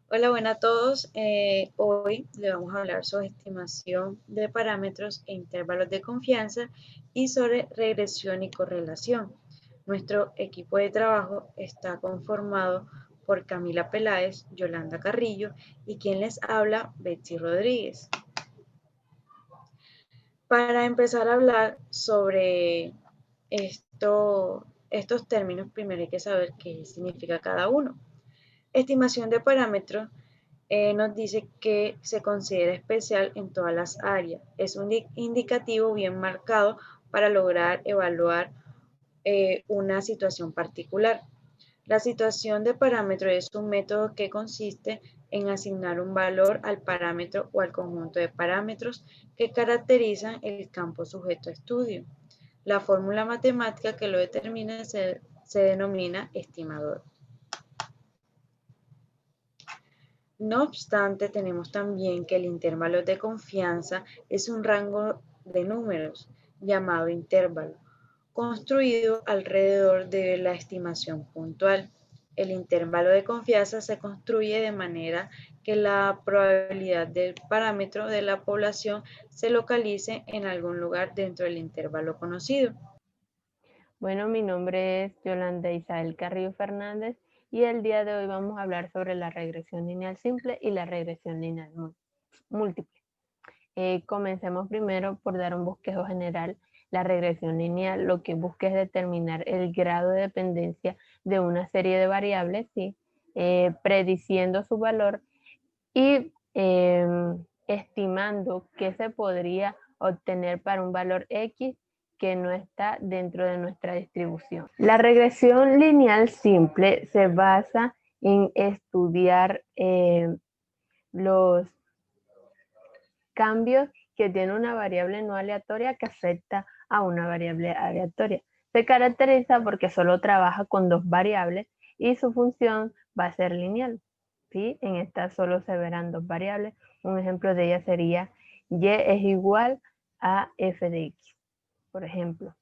Hola, buenas a todos. Hoy le vamos a hablar sobre estimación de parámetros e intervalos de confianza y sobre regresión y correlación. Nuestro equipo de trabajo está conformado por Camila Peláez, Yolanda Carrillo y quien les habla, Betsy Rodríguez. Para empezar a hablar sobre estos términos, primero hay que saber qué significa cada uno. Estimación de parámetros nos dice que se considera especial en todas las áreas. Es un indicativo bien marcado para lograr evaluar una situación particular. La situación de parámetro es un método que consiste en asignar un valor al parámetro o al conjunto de parámetros que caracterizan el campo sujeto a estudio. La fórmula matemática que lo determina se denomina estimador. No obstante, tenemos también que el intervalo de confianza es un rango de números llamado intervalo, construido alrededor de la estimación puntual. El intervalo de confianza se construye de manera que la probabilidad del parámetro de la población se localice en algún lugar dentro del intervalo conocido. Bueno, mi nombre es Yolanda Isabel Carrillo Fernández y el día de hoy vamos a hablar sobre la regresión lineal simple y la regresión lineal múltiple. Comencemos primero por dar un bosquejo general. La regresión lineal lo que busca es determinar el grado de dependencia de una serie de variables, ¿sí? Prediciendo su valor y estimando qué se podría obtener para un valor X que no está dentro de nuestra distribución. La regresión lineal simple se basa en estudiar los cambios que tiene una variable no aleatoria que afecta a una variable aleatoria. Se caracteriza porque solo trabaja con dos variables y su función va a ser lineal. ¿Sí? En esta solo se verán dos variables. Un ejemplo de ella sería y es igual a f de x, por ejemplo.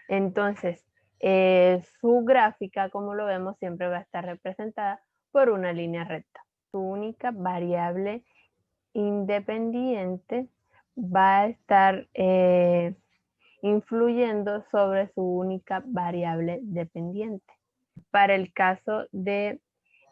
Entonces, su gráfica, como lo vemos, siempre va a estar representada por una línea recta. Su única variable independiente va a estar influyendo sobre su única variable dependiente. Para el caso de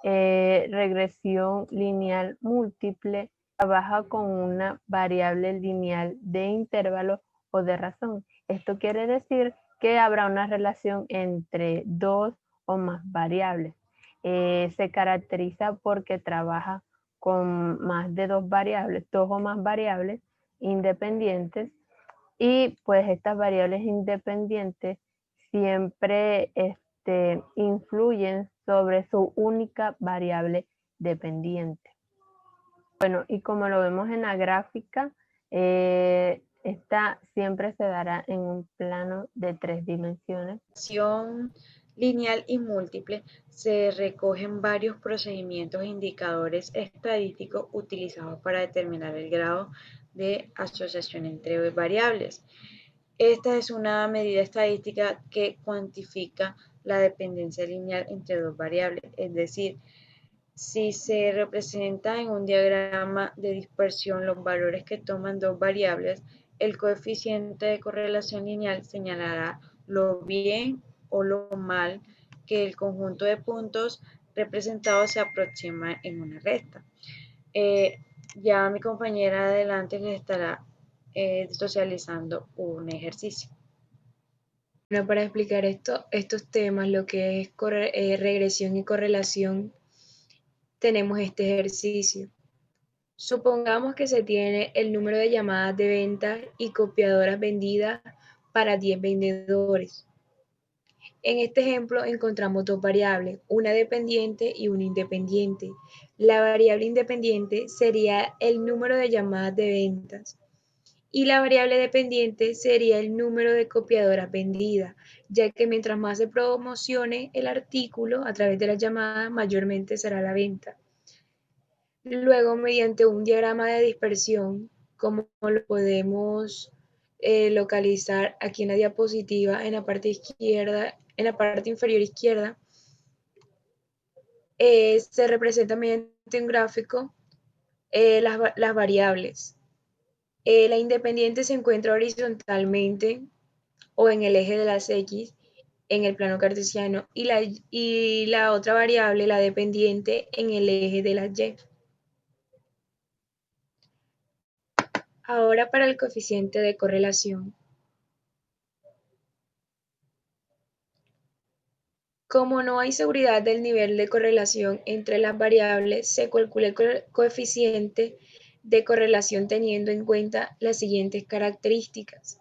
regresión lineal múltiple, trabaja con una variable lineal de intervalo o de razón. Esto quiere decir que habrá una relación entre dos o más variables. Se caracteriza porque trabaja con más de dos o más variables independientes y pues estas variables independientes siempre influyen sobre su única variable dependiente. Bueno, y como lo vemos en la gráfica, esta siempre se dará en un plano de 3 dimensiones. Lineal y múltiple se recogen varios procedimientos e indicadores estadísticos utilizados para determinar el grado de asociación entre variables. Esta es una medida estadística que cuantifica la dependencia lineal entre dos variables, es decir, si se representa en un diagrama de dispersión los valores que toman dos variables, el coeficiente de correlación lineal señalará lo bien o lo mal que el conjunto de puntos representados se aproxima en una recta. Ya mi compañera adelante les estará socializando un ejercicio. Bueno, para explicar estos temas, lo que es regresión y correlación, tenemos este ejercicio. Supongamos que se tiene el número de llamadas de ventas y copiadoras vendidas para 10 vendedores. En este ejemplo encontramos dos variables, una dependiente y una independiente. La variable independiente sería el número de llamadas de ventas y la variable dependiente sería el número de copiadoras vendidas, ya que mientras más se promocione el artículo a través de la llamada, mayormente será la venta. Luego, mediante un diagrama de dispersión, como lo podemos localizar aquí en la diapositiva, en la parte izquierda, en la parte inferior izquierda, se representa mediante un gráfico las variables. La independiente se encuentra horizontalmente o en el eje de las X en el plano cartesiano y la otra variable, la dependiente, en el eje de las Y. Ahora para el coeficiente de correlación. Como no hay seguridad del nivel de correlación entre las variables, se calcula el coeficiente de correlación teniendo en cuenta las siguientes características.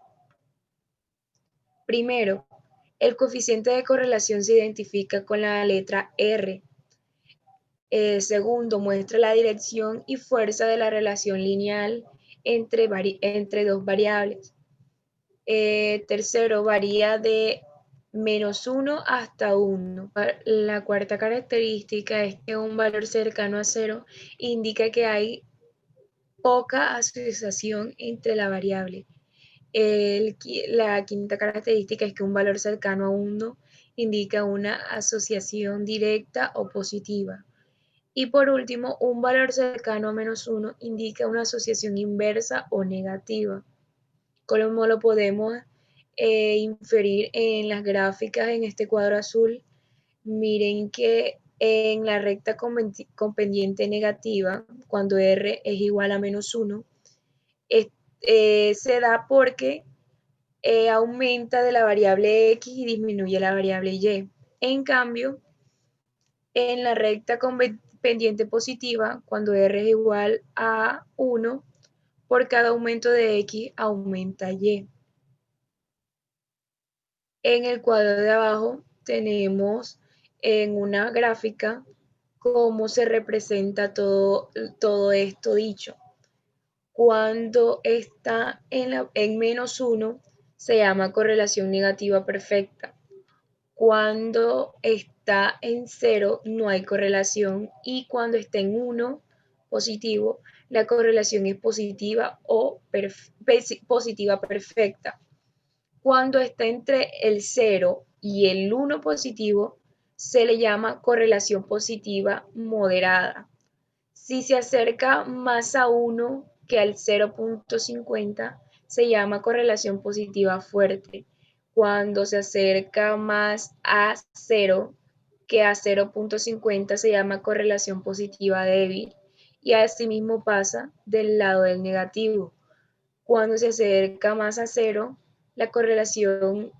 Primero, el coeficiente de correlación se identifica con la letra R. Segundo, muestra la dirección y fuerza de la relación lineal entre dos variables. Tercero, varía de -1 hasta 1. La cuarta característica es que un valor cercano a 0 indica que hay poca asociación entre la variable. La quinta característica es que un valor cercano a 1 indica una asociación directa o positiva. Y por último, un valor cercano a -1 indica una asociación inversa o negativa. Como lo podemos inferir en las gráficas en este cuadro azul, miren que en la recta con pendiente negativa, cuando R es igual a -1, se da porque aumenta de la variable X y disminuye la variable Y. En cambio, en la recta con pendiente positiva, cuando R es igual a 1, por cada aumento de X aumenta Y. En el cuadro de abajo tenemos en una gráfica cómo se representa todo esto dicho. Cuando está en -1 se llama correlación negativa perfecta. Cuando está en 0 no hay correlación y cuando está en 1 positivo la correlación es positiva o positiva perfecta. Cuando está entre el 0 y el 1 positivo, se le llama correlación positiva moderada. Si se acerca más a 1 que al 0.50, se llama correlación positiva fuerte. Cuando se acerca más a 0 que a 0.50, se llama correlación positiva débil. Y asimismo pasa del lado del negativo. Cuando se acerca más a 0, la correlación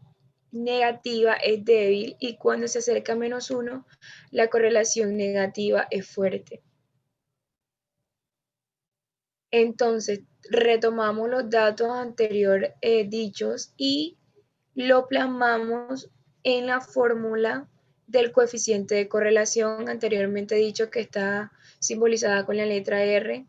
negativa es débil y cuando se acerca a -1, la correlación negativa es fuerte. Entonces, retomamos los datos anteriores dichos y lo plasmamos en la fórmula del coeficiente de correlación anteriormente dicho que está simbolizada con la letra R.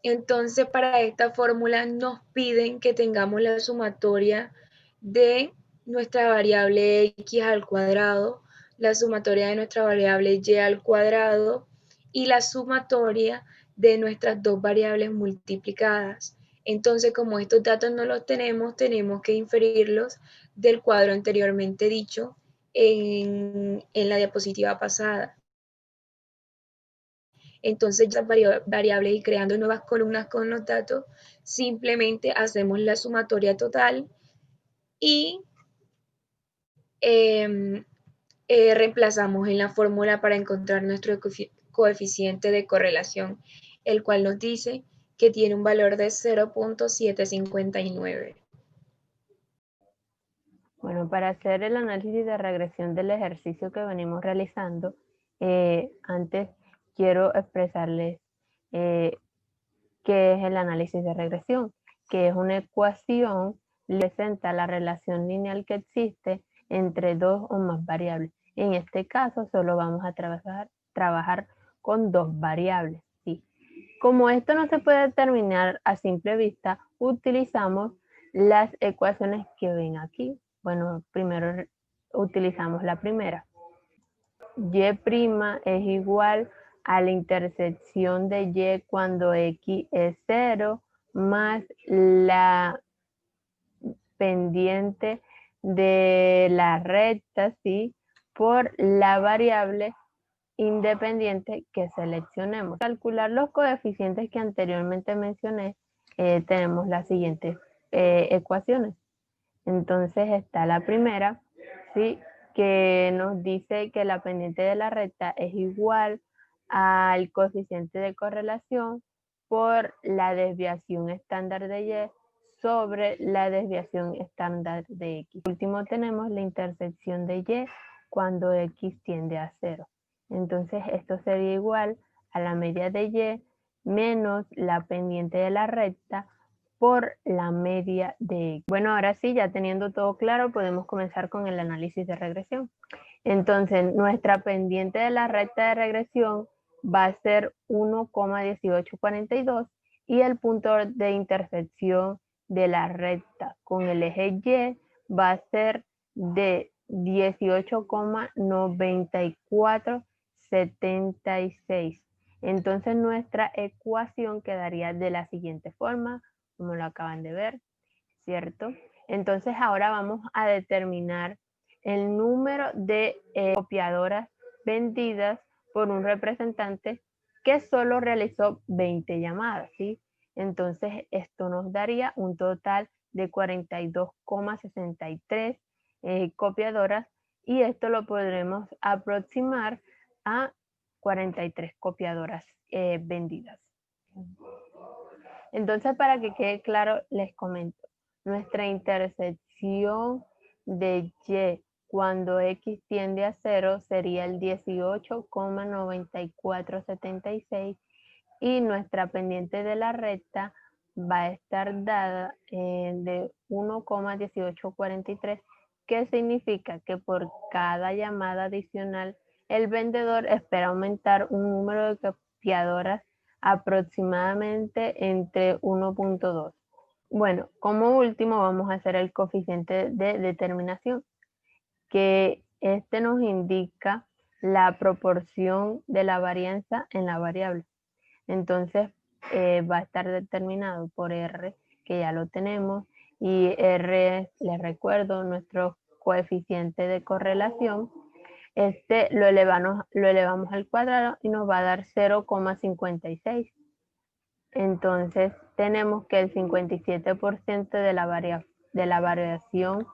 Entonces, para esta fórmula nos piden que tengamos la sumatoria de nuestra variable x al cuadrado, la sumatoria de nuestra variable y al cuadrado y la sumatoria de nuestras dos variables multiplicadas. Entonces, como estos datos no los tenemos, tenemos que inferirlos del cuadro anteriormente dicho en la diapositiva pasada. Entonces, ya variables y creando nuevas columnas con los datos, simplemente hacemos la sumatoria total y reemplazamos en la fórmula para encontrar nuestro coeficiente de correlación, el cual nos dice que tiene un valor de 0.759. Bueno, para hacer el análisis de regresión del ejercicio que venimos realizando, antes quiero expresarles qué es el análisis de regresión, que es una ecuación que presenta la relación lineal que existe entre dos o más variables. En este caso, solo vamos a trabajar con dos variables. ¿Sí? Como esto no se puede determinar a simple vista, utilizamos las ecuaciones que ven aquí. Bueno, primero utilizamos la primera. Y' es igual a la intersección de y cuando x es 0 más la pendiente de la recta, ¿sí? Por la variable independiente que seleccionemos. Para calcular los coeficientes que anteriormente mencioné, tenemos las siguientes ecuaciones. Entonces está la primera, ¿sí?, que nos dice que la pendiente de la recta es igual al coeficiente de correlación por la desviación estándar de Y sobre la desviación estándar de X. Por último tenemos la intersección de Y cuando X tiende a 0. Entonces esto sería igual a la media de Y menos la pendiente de la recta por la media de X. Bueno, ahora sí, ya teniendo todo claro, podemos comenzar con el análisis de regresión. Entonces, nuestra pendiente de la recta de regresión va a ser 1,1842 y el punto de intersección de la recta con el eje Y va a ser de 18,9476. Entonces, nuestra ecuación quedaría de la siguiente forma, como lo acaban de ver, ¿cierto? Entonces ahora vamos a determinar el número de copiadoras vendidas por un representante que solo realizó 20 llamadas, ¿sí? Entonces esto nos daría un total de 42,63 copiadoras y esto lo podremos aproximar a 43 copiadoras vendidas. Entonces, para que quede claro, les comento. Nuestra intersección de Y cuando X tiende a 0 sería el 18,9476 y nuestra pendiente de la recta va a estar dada de 1,1843, que significa que por cada llamada adicional el vendedor espera aumentar un número de copiadoras aproximadamente entre 1,2. Bueno, como último vamos a hacer el coeficiente de determinación, que este nos indica la proporción de la varianza en la variable. Entonces va a estar determinado por R, que ya lo tenemos, y R, les recuerdo, nuestro coeficiente de correlación. Este lo elevamos al cuadrado y nos va a dar 0,56. Entonces tenemos que el 57% de la variación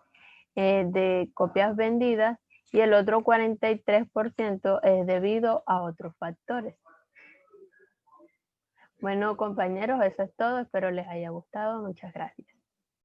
de copias vendidas y el otro 43% es debido a otros factores. Bueno, compañeros, eso es todo. Espero les haya gustado. Muchas gracias.